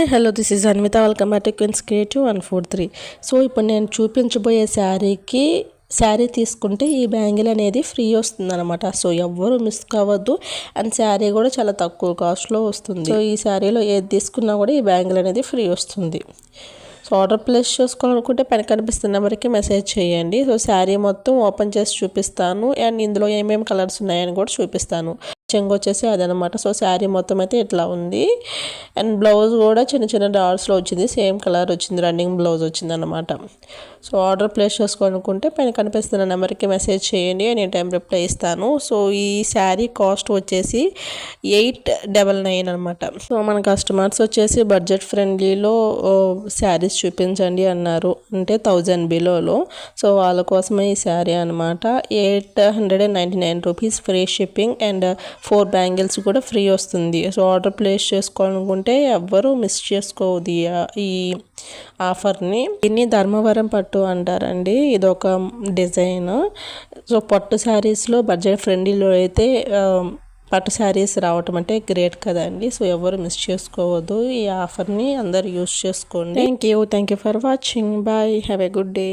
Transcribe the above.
Hi hello this is Anvitha welcome back to queens creative 143. So ఇప్పుడు నేను చూపించబోయే శారీ తీసుకుంటే ఈ బ్యాంగిల్ అనేది ఫ్రీ వస్తుంది అనమాట. సో ఎవ్వరు మిస్ కావద్దు. అండ్ శారీ కూడా చాలా తక్కువ కాస్ట్లో వస్తుంది. సో ఈ శారీలో ఏది తీసుకున్నా కూడా ఈ బ్యాంగిల్ అనేది ఫ్రీ వస్తుంది. సో ఆర్డర్ ప్లేస్ చేసుకోవాలనుకుంటే పైన కనిపిస్తున్న నెంబర్కి మెసేజ్ చేయండి. సో శారీ మొత్తం ఓపెన్ చేసి చూపిస్తాను అండ్ ఇందులో ఏమేమి కలర్స్ ఉన్నాయని కూడా చూపిస్తాను. చెంగు వచ్చేసి అదనమాట. సో శారీ మొత్తం అయితే ఇట్లా ఉంది అండ్ బ్లౌజ్ కూడా చిన్న చిన్న డాట్స్లో వచ్చింది, సేమ్ కలర్ వచ్చింది, రన్నింగ్ బ్లౌజ్ వచ్చింది అనమాట. సో ఆర్డర్ ప్లేస్ చేసుకోవాలనుకుంటే పైన కనిపిస్తున్న నెంబర్కి మెసేజ్ చేయండి, నేను టైం రిప్లై ఇస్తాను. సో ఈ శారీ కాస్ట్ వచ్చేసి 899 అనమాట. సో మన కస్టమర్స్ వచ్చేసి బడ్జెట్ ఫ్రెండ్లీలో శారీస్ చూపించండి అన్నారు, అంటే 1000 బిలోలో. సో వాళ్ళ కోసమే ఈ శారీ అనమాట. 899 rupees free shipping and 4 bangles కూడా ఫ్రీ వస్తుంది. సో ఆర్డర్ ప్లేస్ చేసుకోవాలనుకుంటే ఎవ్వరూ మిస్ చేసుకోవద్దు ఈ ఆఫర్ని. దీన్ని ధర్మవరం పట్టు అంటారండి. ఇది ఒక డిజైన్. సో పట్టు శారీస్లో బడ్జెట్ ఫ్రెండ్లీలో అయితే పట్టు శారీస్ రావటం అంటే గ్రేట్ కదండి. సో ఎవరు మిస్ చేసుకోవద్దు ఈ ఆఫర్ని, అందరు యూస్ చేసుకోండి. Thank you for watching. Bye, have a good day.